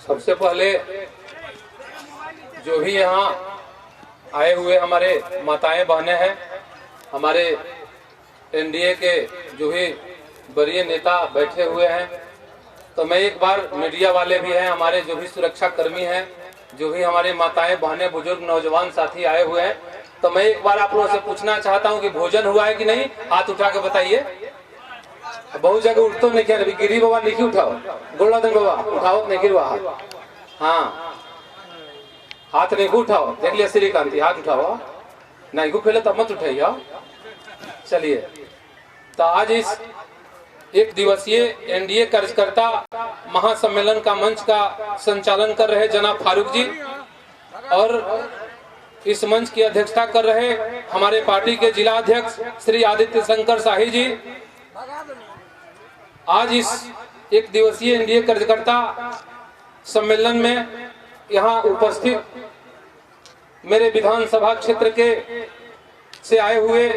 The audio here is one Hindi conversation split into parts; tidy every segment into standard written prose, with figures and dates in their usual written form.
सबसे पहले जो भी यहाँ आए हुए हमारे माताएं बहनें हैं, हमारे एनडीए के जो भी वरीय नेता बैठे हुए हैं, तो मैं एक बार मीडिया वाले भी हैं, हमारे जो भी सुरक्षा कर्मी हैं, जो भी हमारे माताएं बहनें बुजुर्ग नौजवान साथी आए हुए हैं, तो मैं एक बार आप लोगों से पूछना चाहता हूं कि भोजन हुआ है कि नहीं। हाथ उठा के बताइए। बहुत जगह उठ तो नहीं किया, गिरी बाबा लिखी उठाओ, गोलाधन बाबा उठाओ, नहीं गिरवा हाथ। हाँ, हाथ नहीं उठाओ, देख लिया श्रीकांति, हाथ उठाओ, नहीं को पहले तब मत उठाइए। चलिए, तो आज इस एक दिवसीय एनडीए कार्यकर्ता महासम्मेलन का मंच का संचालन कर रहे जनाब फारूक जी, और इस मंच की अध्यक्षता कर रहे हमारे पार्टी के जिला अध्यक्ष श्री आदित्य शंकर शाही जी। आज इस एक दिवसीय एनडीए कार्यकर्ता सम्मेलन में यहाँ उपस्थित मेरे विधानसभा क्षेत्र के से आए हुए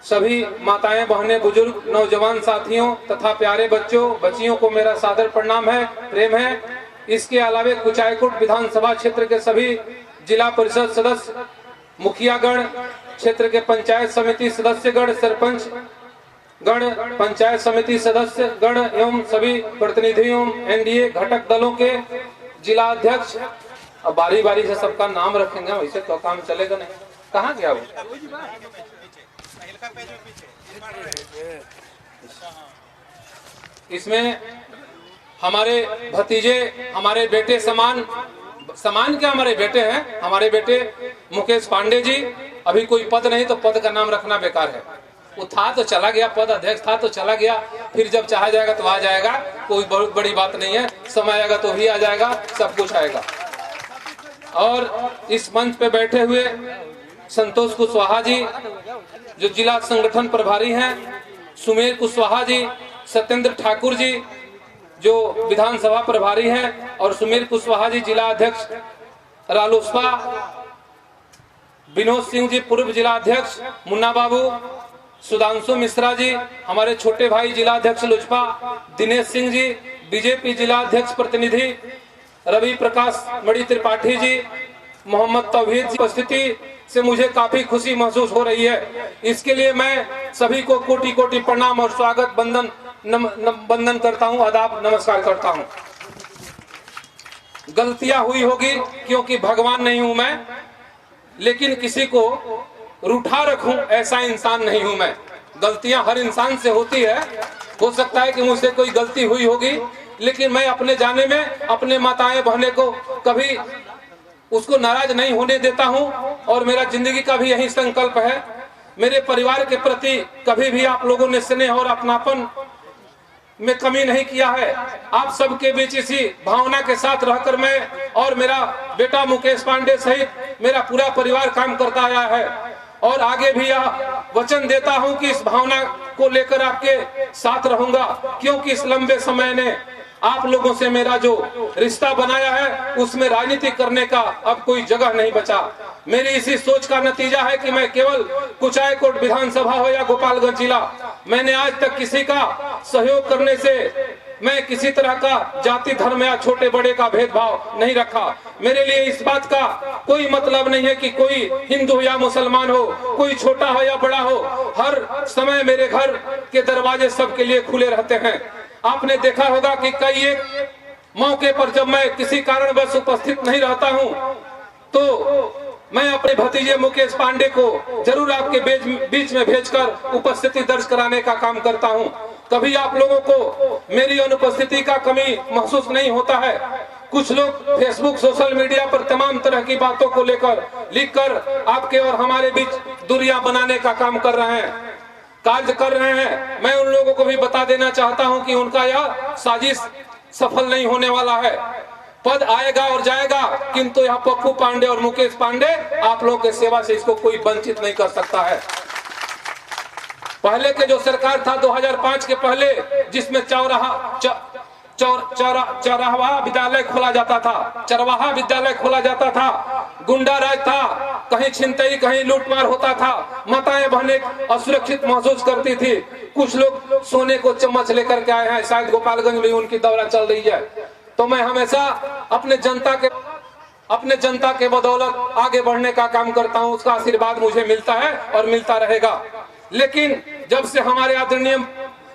सभी माताएं बहनें बुजुर्ग नौजवान साथियों तथा प्यारे बच्चों बच्चियों को मेरा सादर प्रणाम है, प्रेम है। इसके अलावे कुचायकोट विधानसभा क्षेत्र के सभी जिला परिषद सदस्य, मुखियागण, क्षेत्र के पंचायत समिति सदस्यगण, सरपंच गण, पंचायत समिति सदस्य गण एवं सभी प्रतिनिधियों, एनडीए घटक दलों के जिला अध्यक्ष। अब बारी बारी से सबका नाम रखेंगे, वैसे तो काम चलेगा नहीं। कहाँ गया वो? इसमें हमारे भतीजे, हमारे बेटे समान क्या हमारे बेटे हैं, हमारे बेटे मुकेश पांडे जी। अभी कोई पद नहीं तो पद का नाम रखना बेकार है। वो था तो चला गया, पद अध्यक्ष था तो चला गया, फिर जब चाहा जाएगा तो आ जाएगा, कोई बहुत बड़ी बात नहीं है। समय आएगा तो भी आ जाएगा, सब कुछ आएगा। और इस मंच पे बैठे हुए संतोष कुशवाहा जी जो जिला संगठन प्रभारी हैं, सुमेर कुशवाहा जी, सत्येंद्र ठाकुर जी जो विधानसभा प्रभारी हैं, और सुमेर कुशवाहा जी जिला अध्यक्ष रालोसपा, विनोद सिंह जी पूर्व जिला अध्यक्ष, मुन्ना बाबू, सुधांशु मिश्रा जी हमारे छोटे भाई जिला अध्यक्ष लोजपा, दिनेश सिंह जी बीजेपी जिला अध्यक्ष प्रतिनिधि, रवि प्रकाश मणि त्रिपाठी जी, मोहम्मद तौहीद जी उपस्थिति से मुझे काफी खुशी महसूस हो रही है। इसके लिए मैं सभी को कोटि कोटि प्रणाम और स्वागत वंदन करता हूं, आदाब नमस्कार करता हूं। गलतियां हुई होगी क्योंकि भगवान नहीं हूं मैं, लेकिन किसी को रूठा रखूं ऐसा इंसान नहीं हूं मैं। गलतियां हर इंसान से होती है, हो सकता है कि मुझसे कोई गलती हुई होगी, लेकिन मैं अपने जाने में अपने माताएं बहने को कभी उसको नाराज नहीं होने देता हूं, और मेरा जिंदगी का भी यही संकल्प है। मेरे परिवार के प्रति कभी भी आप लोगों ने स्नेह और अपनापन में कमी नहीं किया है। आप सबके बीच इसी भावना के साथ रहकर मैं और मेरा बेटा मुकेश पांडे सहित मेरा पूरा परिवार काम करता आया है, और आगे भी यह वचन देता हूं कि इस भावना को लेकर आपके साथ रहूंगा, क्योंकि इस लंबे समय ने आप लोगों से मेरा जो रिश्ता बनाया है उसमें राजनीति करने का अब कोई जगह नहीं बचा। मेरी इसी सोच का नतीजा है कि मैं केवल कुचायकोट विधानसभा हो या गोपालगंज जिला, मैंने आज तक किसी का सहयोग करने से मैं किसी तरह का जाति धर्म या छोटे बड़े का भेदभाव नहीं रखा। मेरे लिए इस बात का कोई मतलब नहीं है कि कोई हिंदू या मुसलमान हो, कोई छोटा हो या बड़ा हो, हर समय मेरे घर के दरवाजे सबके लिए खुले रहते हैं। आपने देखा होगा कि कई एक मौके पर जब मैं किसी कारणवश उपस्थित नहीं रहता हूं, तो मैं अपने भतीजे मुकेश पांडे को जरूर आपके बीच में भेजकर उपस्थिति दर्ज कराने का काम करता हूं। कभी आप लोगों को मेरी अनुपस्थिति का कमी महसूस नहीं होता है। कुछ लोग फेसबुक सोशल मीडिया पर तमाम तरह की बातों को लेकर लिखकर आपके और हमारे बीच दूरियां बनाने का काम कर रहे हैं, कार्य कर रहे हैं। मैं उन लोगों को भी बता देना चाहता हूं कि उनका यह साजिश सफल नहीं होने वाला है। पद आएगा और जाएगा, किंतु यह पप्पू पांडे और मुकेश पांडे आप लोगों के सेवा से इसको कोई वंचित नहीं कर सकता है। पहले के जो सरकार था 2005 के पहले, जिसमें चौराहा विद्यालय खोला जाता था, चरवाहा विद्यालय खोला जाता था, गुंडा राज था, कहीं छिनतई कहीं लूटमार होता था, माताएं बहनें असुरक्षित महसूस करती थी। कुछ लोग सोने को चम्मच लेकर के आए हैं, शायद गोपालगंज में उनकी दौरा चल रही है। तो मैं हमेशा अपने जनता के बदौलत आगे बढ़ने का काम करता हूं। उसका आशीर्वाद मुझे मिलता है और मिलता रहेगा। लेकिन जब से हमारे आदरणीय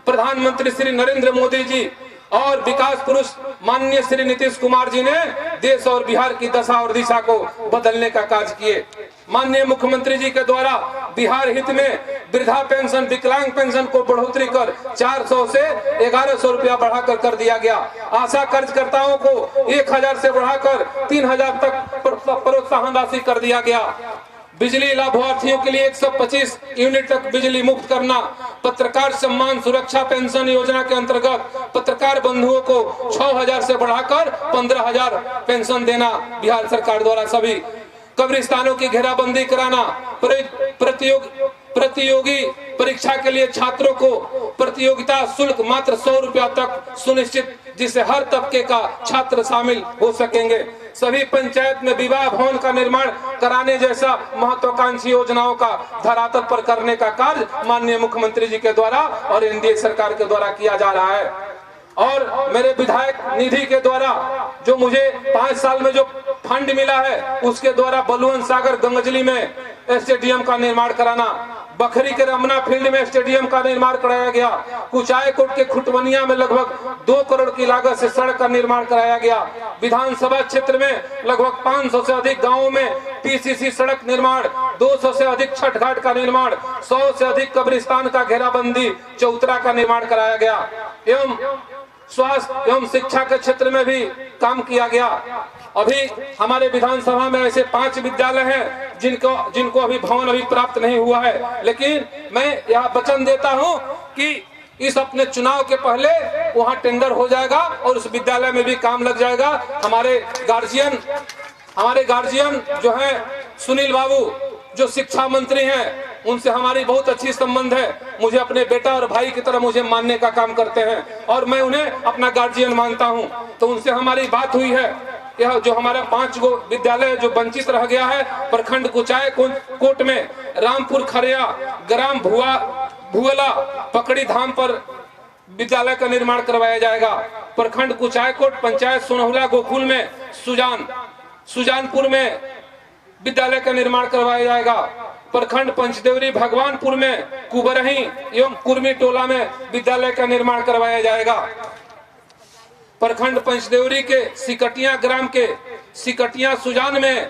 प्रधानमंत्री श्री नरेंद्र मोदी जी और विकास पुरुष माननीय श्री नीतीश कुमार जी ने देश और बिहार की दशा और दिशा को बदलने का कार्य किए, माननीय मुख्यमंत्री जी के द्वारा बिहार हित में वृद्धा पेंशन, विकलांग पेंशन को बढ़ोतरी कर 400 से 1100 रुपया बढ़ाकर कर दिया गया। आशा कार्यकर्ताओं को 1000 से बढ़ाकर 3000 तक प्रोत्साहन राशि कर दिया गया। बिजली लाभार्थियों के लिए 125 यूनिट तक बिजली मुफ्त करना, पत्रकार सम्मान सुरक्षा पेंशन योजना के अंतर्गत पत्रकार बंधुओं को 6000 से बढ़ाकर 15000 पेंशन देना बिहार सरकार द्वारा, सभी कब्रिस्तानों की घेराबंदी कराना, प्रतियोगी परीक्षा के लिए छात्रों को प्रतियोगिता शुल्क मात्र 100 रुपया तक सुनिश्चित, जिससे हर तबके का छात्र शामिल हो सकेंगे। सभी पंचायत में विवाह भवन का निर्माण कराने जैसा महत्वाकांक्षी योजनाओं का धरातल पर करने का कार्य माननीय मुख्यमंत्री जी के द्वारा और एनडीए सरकार के द्वारा किया जा रहा है। और मेरे विधायक निधि के द्वारा जो मुझे 5 साल में जो फंड मिला है, उसके द्वारा बलुवन सागर गंगजली में स्टेडियम का निर्माण कराना, बखरी के रमना फील्ड में स्टेडियम का निर्माण कराया गया, कुचायकोट के खुटवनिया में लगभग 2 करोड़ की लागत से सड़क का निर्माण कराया गया, विधानसभा क्षेत्र में लगभग 500 से अधिक गांवों में पीसीसी सड़क निर्माण, 200 से अधिक छठ घाट का निर्माण, 100 से अधिक कब्रिस्तान का घेराबंदी, चौतरा का निर्माण कराया गया एवं स्वास्थ्य एवं शिक्षा के क्षेत्र में भी काम किया गया। अभी हमारे विधानसभा में ऐसे 5 विद्यालय हैं जिनको अभी भवन अभी प्राप्त नहीं हुआ है, लेकिन मैं यह वचन देता हूं कि इस अपने चुनाव के पहले वहां टेंडर हो जाएगा और उस विद्यालय में भी काम लग जाएगा। हमारे गार्जियन जो है सुनील बाबू जो शिक्षा मंत्री हैं, उनसे हमारी बहुत अच्छी संबंध है। मुझे अपने बेटा और भाई की तरह मुझे मानने का काम करते हैं और मैं उन्हें अपना गार्जियन मानता हूं। तो उनसे हमारी बात हुई है। यह जो हमारा 5 गो विद्यालय जो वंचित रह गया है, प्रखंड कुचायकोट में रामपुर खरिया, ग्राम भुअला, पकड़ी धाम पर विद्यालय का निर्माण करवाया जाएगा। प्रखंड कुचायकोट पंचायत सोनहुला गोकुल में सुजानपुर में विद्यालय का निर्माण करवाया जाएगा। प्रखंड पंचदेवरी भगवानपुर में कुबरही एवं कुर्मी टोला में विद्यालय का निर्माण करवाया जाएगा। प्रखंड पंचदेवरी के सिकटिया ग्राम के सिकटिया सुजान में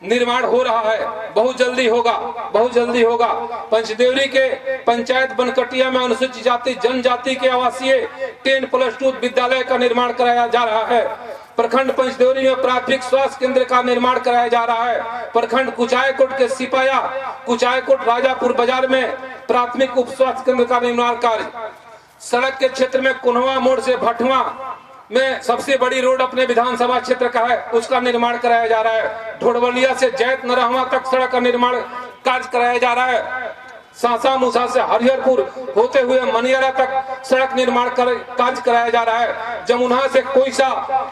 निर्माण हो रहा है, बहुत जल्दी होगा। पंचदेवरी के पंचायत बनकटिया में अनुसूचित जाति जनजाति के आवासीय 10+2 विद्यालय का निर्माण कराया जा रहा है। प्रखंड पंचदेवरी में प्राथमिक स्वास्थ्य केंद्र का निर्माण कराया जा रहा है। प्रखंड कुचायकोट के सिपाया कुचायकोट राजापुर बाजार में प्राथमिक उप स्वास्थ्य केंद्र का निर्माण कार्य। सड़क के क्षेत्र में कुन्हवा मोड़ से भटवा में सबसे बड़ी रोड अपने विधानसभा क्षेत्र का है, उसका निर्माण कराया जा रहा है। ढोड़वलिया से जैत नरहवा तक सड़क का निर्माण कार्य कराया जा रहा है। सासा मूसा से हरिहरपुर होते हुए मनियारा तक सड़क निर्माण कार्य कराया जा रहा है। जमुना से कोईसा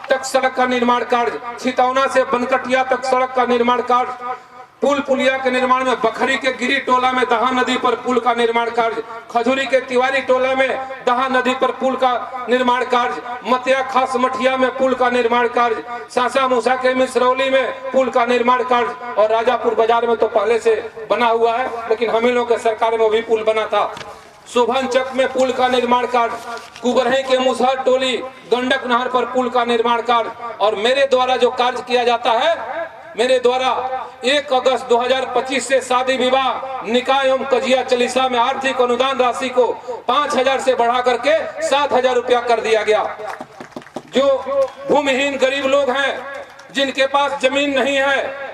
तक सड़क का निर्माण कार्य, छितौना से बनकटिया तक सड़क का निर्माण कार्य, पुल पुलिया के निर्माण में बखरी के गिरी टोला में दहा नदी पर पुल का निर्माण कार्य, खजूरी के तिवारी टोला में दहा नदी पर पुल का निर्माण कार्य, मतिया खास मठिया में पुल का निर्माण कार्य, सासा मूसा के मिसरौली में पुल का निर्माण कार्य और राजापुर बाजार में तो पहले से बना हुआ है, लेकिन हम लोग के सरकार में भी पुल बना था। शोभन चक में पुल का निर्माण कार्य, कुबरही के मुसहर टोली गंडक नहर पर पुल का निर्माण कार्य। और मेरे द्वारा जो कार्य किया जाता है, मेरे द्वारा 1 अगस्त 2025 से शादी विवाह निकाय एवं कजिया चालीसा में आर्थिक अनुदान राशि को 5000 से बढ़ा करके 7000 रुपया कर दिया गया। जो भूमिहीन गरीब लोग हैं, जिनके पास जमीन नहीं है,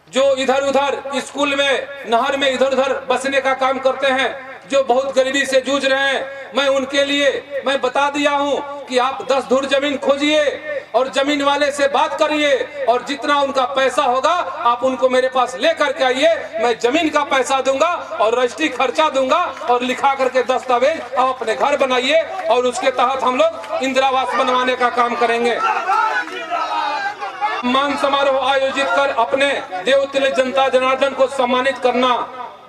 जो इधर उधर स्कूल में नहर में इधर उधर बसने का काम करते हैं, जो बहुत गरीबी से जूझ रहे हैं, मैं उनके लिए मैं बता दिया हूं कि आप 10 धुर जमीन खोजिए और जमीन वाले से बात करिए और जितना उनका पैसा होगा आप उनको मेरे पास लेकर के आइए। मैं जमीन का पैसा दूंगा और रजिस्ट्री खर्चा दूंगा और लिखा करके दस्तावेज आप अपने घर बनाइए और उसके तहत हम लोग इंदिरावास बनवाने का काम करेंगे। सम्मान समारोह आयोजित कर अपने देवतुल्य जनता जनार्दन को सम्मानित करना,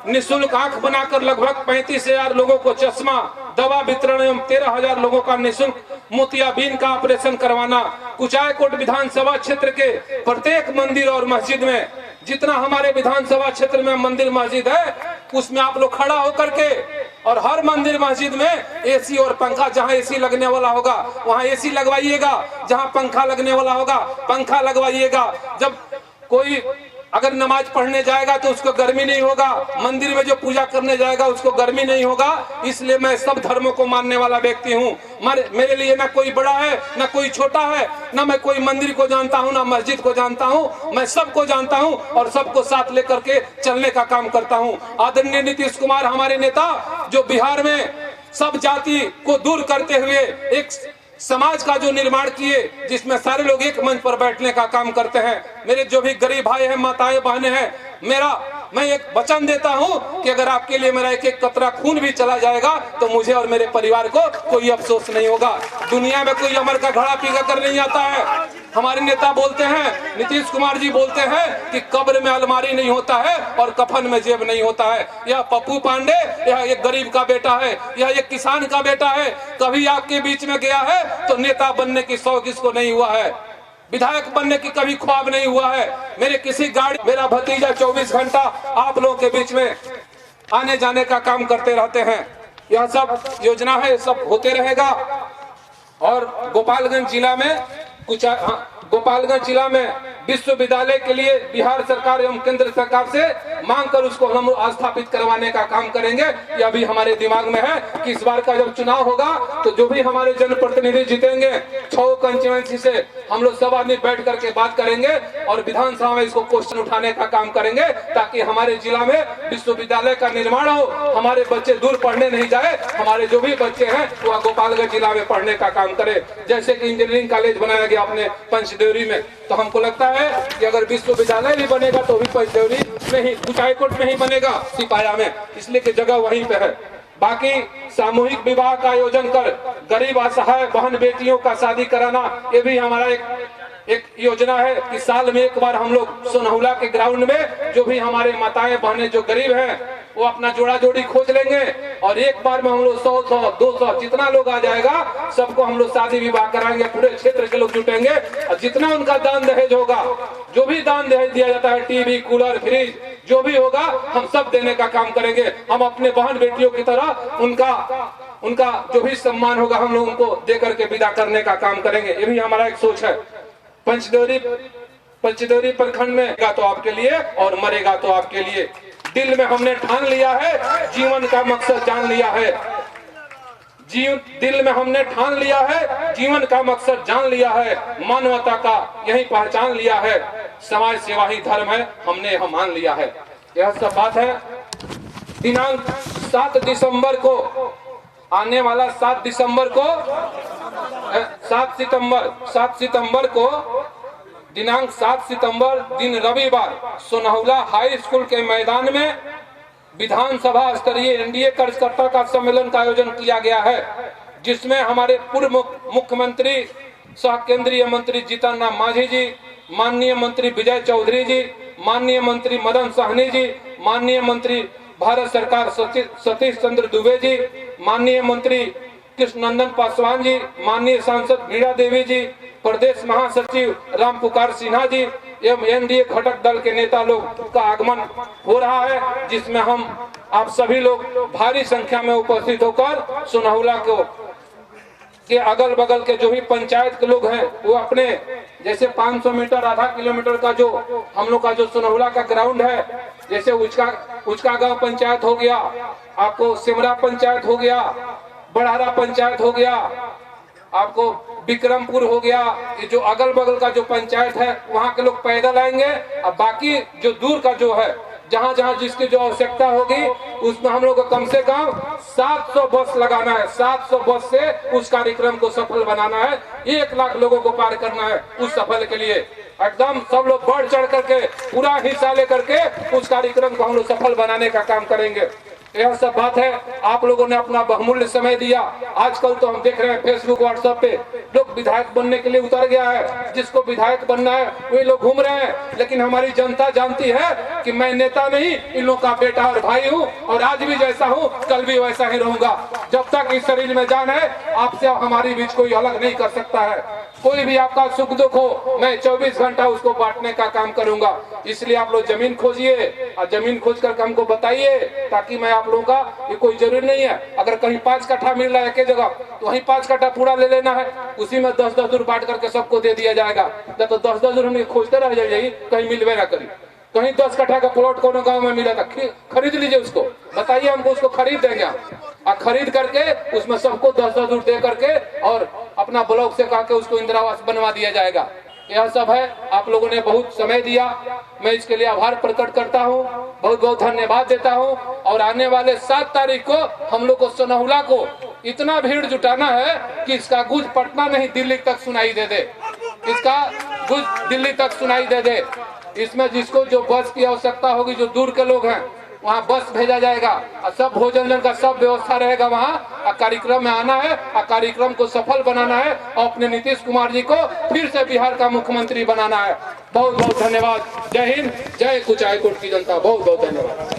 निःशुल्क आंख बनाकर लगभग 35,000 लोगों को चश्मा, दवा वितरण एवं 13,000 लोगों का निःशुल्क मोतियाबिंद का ऑपरेशन करवाना, कुचायकोट विधानसभा क्षेत्र के प्रत्येक मंदिर और मस्जिद में, जितना हमारे विधानसभा क्षेत्र में मंदिर मस्जिद है उसमें आप लोग खड़ा होकर के और हर मंदिर मस्जिद में एसी और पंखा, जहां एसी लगने वाला होगा वहां एसी लगवाइएगा, जहां पंखा लगने वाला होगा पंखा लगवाइएगा। जब कोई अगर नमाज पढ़ने जाएगा तो उसको गर्मी नहीं होगा, मंदिर में जो पूजा करने जाएगा उसको गर्मी नहीं होगा। इसलिए मैं सब धर्मों को मानने वाला व्यक्ति हूँ। मेरे लिए ना कोई बड़ा है ना कोई छोटा है, ना मैं कोई मंदिर को जानता हूँ ना मस्जिद को जानता हूँ, मैं सबको जानता हूँ और सबको साथ लेकर के चलने का काम करता हूँ। आदरणीय नीतीश कुमार हमारे नेता, जो बिहार में सब जाति को दूर करते हुए एक समाज का जो निर्माण किए, जिसमें सारे लोग एक मंच पर बैठने का काम करते हैं। मेरे जो भी गरीब भाई हैं, माताएं बहनें हैं, मैं एक वचन देता हूं कि अगर आपके लिए मेरा एक एक कतरा खून भी चला जाएगा तो मुझे और मेरे परिवार को कोई अफसोस नहीं होगा। दुनिया में कोई अमर का घड़ा पीकर कर नहीं आता है। हमारे नेता बोलते हैं, नीतीश कुमार जी बोलते हैं कि कब्र में अलमारी नहीं होता है और कफन में जेब नहीं होता है। यह पप्पू पांडे, यह एक गरीब का बेटा है, यह एक किसान का बेटा है। कभी आपके बीच में गया है तो नेता बनने की शौक इसको नहीं हुआ है, विधायक बनने की कभी ख्वाब नहीं हुआ है। मेरे किसी गाड़ी, मेरा भतीजा 24 घंटा आप लोगों के बीच में आने जाने का काम करते रहते हैं। यह सब योजना है, सब होते रहेगा। और गोपालगंज जिला में विश्वविद्यालय के लिए बिहार सरकार एवं केंद्र सरकार से मांग कर उसको हम स्थापित करवाने का काम करेंगे। यह भी हमारे दिमाग में है कि इस बार का जब चुनाव होगा तो जो भी हमारे जनप्रतिनिधि जीतेंगे 6 कंस्टिट्यूएंसी से हम लोग सब आदमी बैठ करके बात करेंगे और विधानसभा में इसको क्वेश्चन उठाने का काम करेंगे, ताकि हमारे जिला में विश्वविद्यालय का निर्माण हो, हमारे बच्चे दूर पढ़ने नहीं जाए, हमारे जो भी बच्चे हैं वह गोपालगंज जिला में पढ़ने का काम करे। जैसे कि इंजीनियरिंग कॉलेज बनाया गया अपने पंचदेवरी में, तो हमको लगता है कि अगर विश्वविद्यालय भी बनेगा तो भी पंचदेवरी में ही, कुचायकोट में ही बनेगा, सिपाया में, इसलिए कि जगह वहीं पे है। बाकी सामूहिक विवाह का आयोजन कर गरीब असहाय बहन बेटियों का शादी कराना, ये भी हमारा एक योजना है कि साल में एक बार हम लोग सोनहुला के ग्राउंड में जो भी हमारे माताएं बहनें जो गरीब हैं वो अपना जोड़ा जोड़ी खोज लेंगे और एक बार में हम लोग 100, 200 जितना लोग आ जाएगा सबको हम लोग शादी विवाह कराएंगे। पूरे क्षेत्र के लोग जुटेंगे और जितना उनका दान दहेज होगा, जो भी दान दहेज दिया जाता है, टीवी, कूलर, फ्रिज, जो भी होगा हम सब देने का काम करेंगे। हम अपने बहन बेटियों की तरह उनका जो भी सम्मान होगा हम लोग उनको दे करके विदा करने का काम करेंगे। ये भी हमारा एक सोच है। पंचदेवरी प्रखंड में तो आपके लिए और मरेगा तो आपके लिए। दिल में हमने ठान लिया है, जीवन का मकसद जान लिया है। दिल में हमने ठान लिया है, जीवन का मकसद जान लिया है, मानवता का यही पहचान लिया है, समाज सेवा ही धर्म है, हमने यह मान लिया है। यह सब बात है। दिनांक 7 दिसंबर को, आने वाला 7 सितंबर को दिनांक 7 सितंबर दिन रविवार सोनहुला हाई स्कूल के मैदान में विधानसभा स्तरीय एनडीए कार्यकर्ता का सम्मेलन का आयोजन किया गया है, जिसमें हमारे पूर्व मुख्यमंत्री सह केंद्रीय मंत्री जीतन राम मांझी जी, माननीय मंत्री विजय चौधरी जी, माननीय मंत्री मदन सहनी जी, माननीय मंत्री भारत सरकार सतीश चंद्र दुबे जी, माननीय मंत्री कृष्णनंदन पासवान जी, माननीय सांसद मीरा देवी जी, प्रदेश महासचिव राम पुकार सिन्हा जी एवं एनडीए घटक दल के नेता लोग का आगमन हो रहा है, जिसमें हम आप सभी लोग भारी संख्या में उपस्थित होकर सोनहुला के अगल बगल के जो भी पंचायत के लोग हैं वो अपने जैसे 500 मीटर, आधा किलोमीटर का जो हम लोग का जो सोनहुला का ग्राउंड है, जैसे उचका गांव पंचायत हो गया, आपको सिमरा पंचायत हो गया, बढ़ारा पंचायत हो गया, आपको विक्रमपुर हो गया, ये जो अगल बगल का जो पंचायत है वहाँ के लोग पैदल आएंगे। अब बाकी जो दूर का जो है, जहाँ जहाँ जिसकी जो आवश्यकता होगी उसमें हम लोग को कम से कम 700 बस लगाना है। 700 बस से उस कार्यक्रम को सफल बनाना है। 1 लाख लोगों को पार करना है उस सफल के लिए। एकदम सब लोग बढ़ चढ़ करके पूरा हिस्सा लेकर के उस कार्यक्रम को हम लोग सफल बनाने का काम करेंगे। यह सब बात है। आप लोगों ने अपना बहुमूल्य समय दिया। आजकल तो हम देख रहे हैं फेसबुक व्हाट्सएप पे लोग विधायक बनने के लिए उतर गया है। जिसको विधायक बनना है वे लोग घूम रहे हैं, लेकिन हमारी जनता जानती है कि मैं नेता नहीं, इन लोगों का बेटा और भाई हूँ, और आज भी जैसा हूँ कल भी वैसा ही रहूंगा। जब तक इस शरीर में जान है, आपसे हमारी बीच कोई अलग नहीं कर सकता है। कोई भी आपका सुख दुख हो, मैं 24 घंटा उसको बांटने का काम करूंगा। इसलिए आप लोग जमीन खोजिए और जमीन खोज कर हमको बताइए, ताकि मैं आप लोगों का, ये कोई जरूरी नहीं है अगर कहीं 5 कट्ठा मिल रहा है एक जगह तो वहीं 5 कट्ठा पूरा ले लेना है, उसी में 10-10 दूर बांट करके सबको दे दिया जाएगा। तो 10-10 दूर हम खोजते रह जाइए, कहीं मिलवे ना करी। कहीं 10 कट्ठा का प्लॉट कोनो गांव में मिला था, खरीद लीजिए उसको, बताइए हमको, उसको खरीद देंगे और खरीद करके उसमें सबको 10-10 दूर दे करके और अपना ब्लॉक से कहा के उसको इंदिरा आवास बनवा दिया जाएगा। यह सब है। आप लोगों ने बहुत समय दिया, मैं इसके लिए आभार प्रकट करता हूं, बहुत बहुत धन्यवाद देता हूं। और आने वाले 7 तारीख को हम लोग को सनहुला को इतना भीड़ जुटाना है कि इसका गूंज पटना नहीं दिल्ली तक सुनाई दे दे, इसका गूंज दिल्ली तक सुनाई दे दे। इसमें जिसको जो बस की आवश्यकता होगी, जो दूर के लोग हैं, वहाँ बस भेजा जाएगा और सब भोजन का सब व्यवस्था रहेगा वहाँ। कार्यक्रम में आना है और कार्यक्रम को सफल बनाना है और अपने नीतीश कुमार जी को फिर से बिहार का मुख्यमंत्री बनाना है। बहुत बहुत धन्यवाद। जय हिंद, जय कुचायकोट की जनता। बहुत बहुत धन्यवाद।